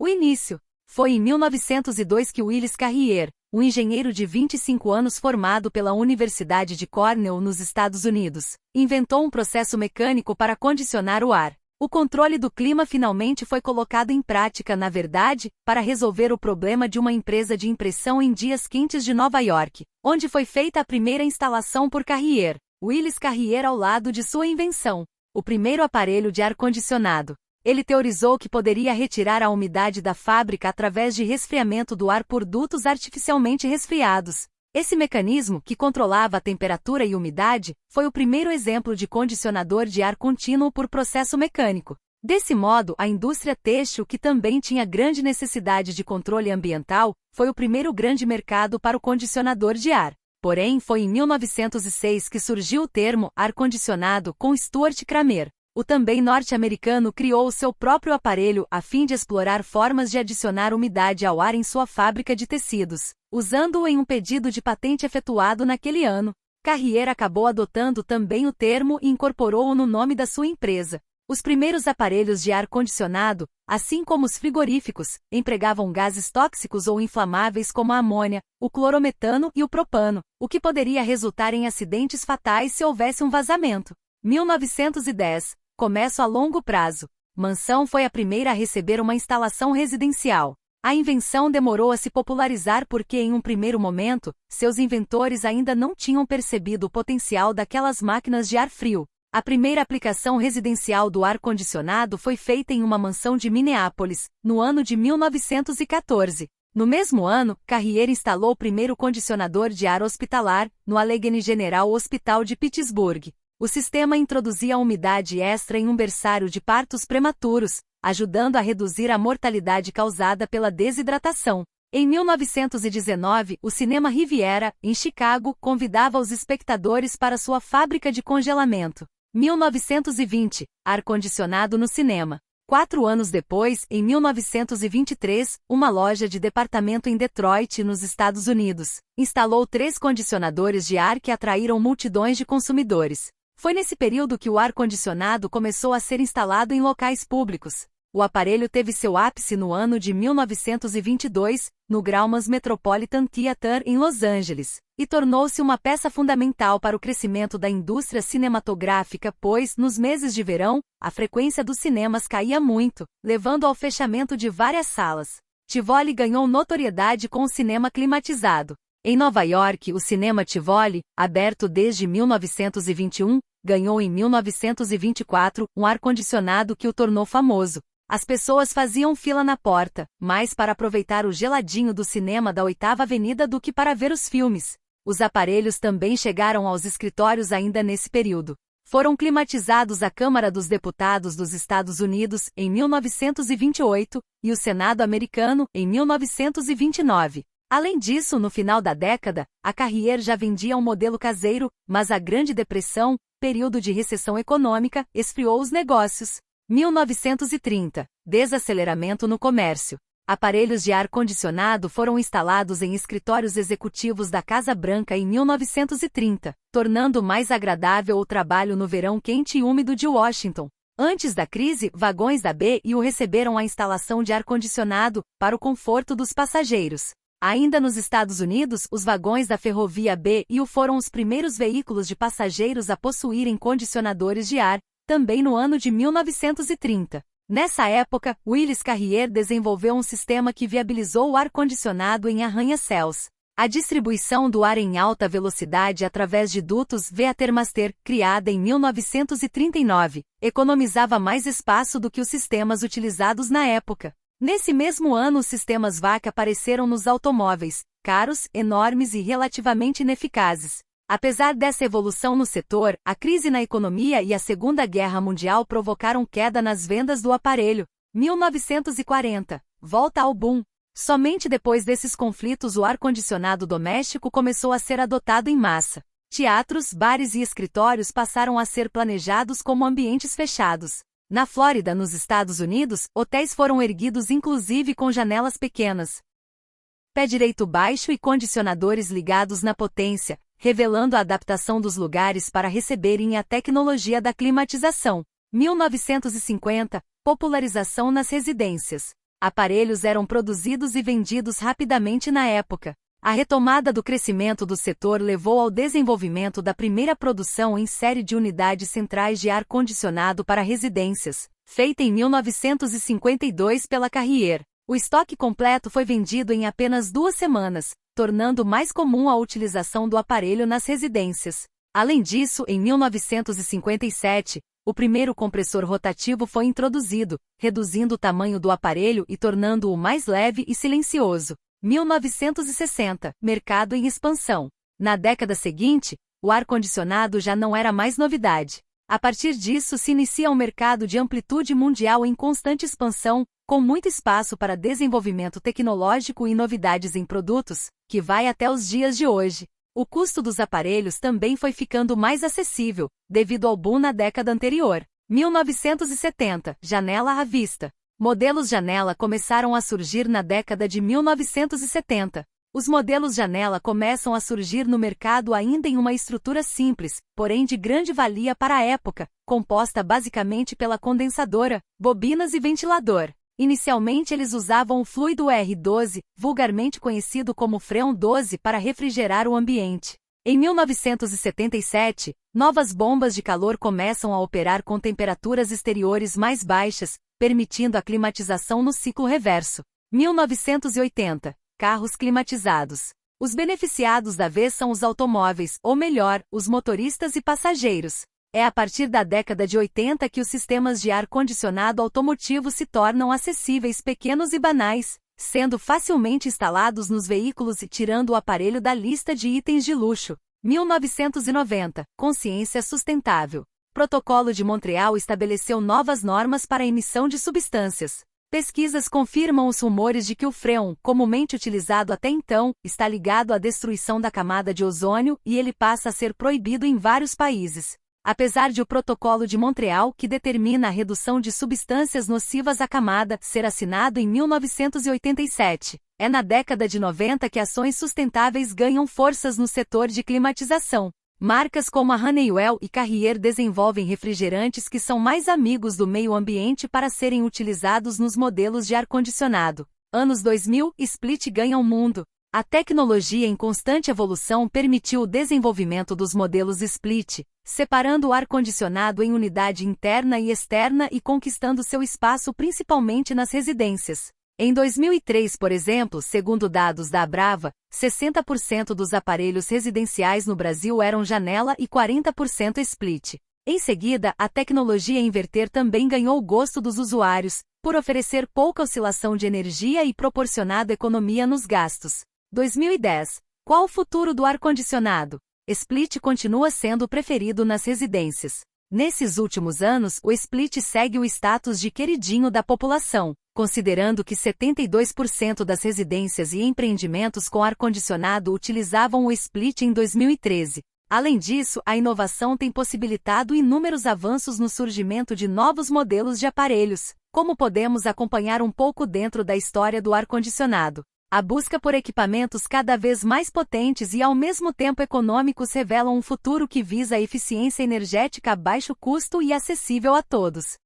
O início foi em 1902 que Willis Carrier, um engenheiro de 25 anos formado pela Universidade de Cornell nos Estados Unidos, inventou um processo mecânico para condicionar o ar. O controle do clima finalmente foi colocado em prática, na verdade, para resolver o problema de uma empresa de impressão em dias quentes de Nova York, onde foi feita a primeira instalação por Carrier, Willis Carrier, ao lado de sua invenção, o primeiro aparelho de ar-condicionado. Ele teorizou que poderia retirar a umidade da fábrica através de resfriamento do ar por dutos artificialmente resfriados. Esse mecanismo, que controlava a temperatura e umidade, foi o primeiro exemplo de condicionador de ar contínuo por processo mecânico. Desse modo, a indústria têxtil, que também tinha grande necessidade de controle ambiental, foi o primeiro grande mercado para o condicionador de ar. Porém, foi em 1906 que surgiu o termo ar-condicionado com Stuart Kramer. O também norte-americano criou o seu próprio aparelho a fim de explorar formas de adicionar umidade ao ar em sua fábrica de tecidos, usando-o em um pedido de patente efetuado naquele ano. Carrier acabou adotando também o termo e incorporou-o no nome da sua empresa. Os primeiros aparelhos de ar-condicionado, assim como os frigoríficos, empregavam gases tóxicos ou inflamáveis como a amônia, o clorometano e o propano, o que poderia resultar em acidentes fatais se houvesse um vazamento. 1910. Começo a longo prazo. Mansão foi a primeira a receber uma instalação residencial. A invenção demorou a se popularizar porque, em um primeiro momento, seus inventores ainda não tinham percebido o potencial daquelas máquinas de ar frio. A primeira aplicação residencial do ar-condicionado foi feita em uma mansão de Minneapolis, no ano de 1914. No mesmo ano, Carrier instalou o primeiro condicionador de ar hospitalar, no Allegheny General Hospital de Pittsburgh. O sistema introduzia a umidade extra em um berçário de partos prematuros, ajudando a reduzir a mortalidade causada pela desidratação. Em 1919, o Cinema Riviera, em Chicago, convidava os espectadores para sua fábrica de congelamento. 1920, ar-condicionado no cinema. 4 anos depois, em 1923, uma loja de departamento em Detroit, nos Estados Unidos, instalou 3 condicionadores de ar que atraíram multidões de consumidores. Foi nesse período que o ar-condicionado começou a ser instalado em locais públicos. O aparelho teve seu ápice no ano de 1922, no Grauman's Metropolitan Theater em Los Angeles, e tornou-se uma peça fundamental para o crescimento da indústria cinematográfica, pois, nos meses de verão, a frequência dos cinemas caía muito, levando ao fechamento de várias salas. Tivoli ganhou notoriedade com o cinema climatizado. Em Nova York, o Cinema Tivoli, aberto desde 1921, ganhou em 1924 um ar-condicionado que o tornou famoso. As pessoas faziam fila na porta, mais para aproveitar o geladinho do cinema da 8ª Avenida do que para ver os filmes. Os aparelhos também chegaram aos escritórios ainda nesse período. Foram climatizados a Câmara dos Deputados dos Estados Unidos em 1928 e o Senado americano em 1929. Além disso, no final da década, a Carrier já vendia um modelo caseiro, mas a Grande Depressão, período de recessão econômica, esfriou os negócios. 1930. Desaceleramento no comércio. Aparelhos de ar-condicionado foram instalados em escritórios executivos da Casa Branca em 1930, tornando mais agradável o trabalho no verão quente e úmido de Washington. Antes da crise, vagões da B&U receberam a instalação de ar-condicionado, para o conforto dos passageiros. Ainda nos Estados Unidos, os vagões da ferrovia B&U foram os primeiros veículos de passageiros a possuírem condicionadores de ar, também no ano de 1930. Nessa época, Willis Carrier desenvolveu um sistema que viabilizou o ar-condicionado em arranha-céus. A distribuição do ar em alta velocidade através de dutos Via-Thermaster, criada em 1939, economizava mais espaço do que os sistemas utilizados na época. Nesse mesmo ano, os sistemas VAC apareceram nos automóveis, caros, enormes e relativamente ineficazes. Apesar dessa evolução no setor, a crise na economia e a Segunda Guerra Mundial provocaram queda nas vendas do aparelho. 1940. Volta ao boom. Somente depois desses conflitos o ar-condicionado doméstico começou a ser adotado em massa. Teatros, bares e escritórios passaram a ser planejados como ambientes fechados. Na Flórida, nos Estados Unidos, hotéis foram erguidos inclusive com janelas pequenas. Pé direito baixo e condicionadores ligados na potência, revelando a adaptação dos lugares para receberem a tecnologia da climatização. 1950. Popularização nas residências. Aparelhos eram produzidos e vendidos rapidamente na época. A retomada do crescimento do setor levou ao desenvolvimento da primeira produção em série de unidades centrais de ar-condicionado para residências, feita em 1952 pela Carrier. O estoque completo foi vendido em apenas 2 semanas, tornando mais comum a utilização do aparelho nas residências. Além disso, em 1957, o primeiro compressor rotativo foi introduzido, reduzindo o tamanho do aparelho e tornando-o mais leve e silencioso. 1960, mercado em expansão. Na década seguinte, o ar-condicionado já não era mais novidade. A partir disso se inicia um mercado de amplitude mundial em constante expansão, com muito espaço para desenvolvimento tecnológico e novidades em produtos, que vai até os dias de hoje. O custo dos aparelhos também foi ficando mais acessível, devido ao boom na década anterior. 1970, janela à vista. Modelos janela começaram a surgir na década de 1970. Os modelos janela começam a surgir no mercado ainda em uma estrutura simples, porém de grande valia para a época, composta basicamente pela condensadora, bobinas e ventilador. Inicialmente eles usavam o fluido R12, vulgarmente conhecido como Freon 12, para refrigerar o ambiente. Em 1977, novas bombas de calor começam a operar com temperaturas exteriores mais baixas, permitindo a climatização no ciclo reverso. 1980. Carros climatizados. Os beneficiados da vez são os automóveis, ou melhor, os motoristas e passageiros. É a partir da década de 80 que os sistemas de ar-condicionado automotivo se tornam acessíveis, pequenos e banais, sendo facilmente instalados nos veículos e tirando o aparelho da lista de itens de luxo. 1990. Consciência sustentável. Protocolo de Montreal estabeleceu novas normas para a emissão de substâncias. Pesquisas confirmam os rumores de que o freon, comumente utilizado até então, está ligado à destruição da camada de ozônio e ele passa a ser proibido em vários países. Apesar de o Protocolo de Montreal, que determina a redução de substâncias nocivas à camada, ser assinado em 1987, é na década de 90 que ações sustentáveis ganham forças no setor de climatização. Marcas como a Honeywell e Carrier desenvolvem refrigerantes que são mais amigos do meio ambiente para serem utilizados nos modelos de ar-condicionado. Anos 2000, Split ganha o mundo. A tecnologia em constante evolução permitiu o desenvolvimento dos modelos Split, separando o ar-condicionado em unidade interna e externa e conquistando seu espaço principalmente nas residências. Em 2003, por exemplo, segundo dados da Abrava, 60% dos aparelhos residenciais no Brasil eram janela e 40% split. Em seguida, a tecnologia inverter também ganhou o gosto dos usuários, por oferecer pouca oscilação de energia e proporcionado economia nos gastos. 2010. Qual o futuro do ar-condicionado? Split continua sendo o preferido nas residências. Nesses últimos anos, o split segue o status de queridinho da população, considerando que 72% das residências e empreendimentos com ar-condicionado utilizavam o split em 2013. Além disso, a inovação tem possibilitado inúmeros avanços no surgimento de novos modelos de aparelhos. Como podemos acompanhar um pouco dentro da história do ar-condicionado? A busca por equipamentos cada vez mais potentes e ao mesmo tempo econômicos revela um futuro que visa a eficiência energética a baixo custo e acessível a todos.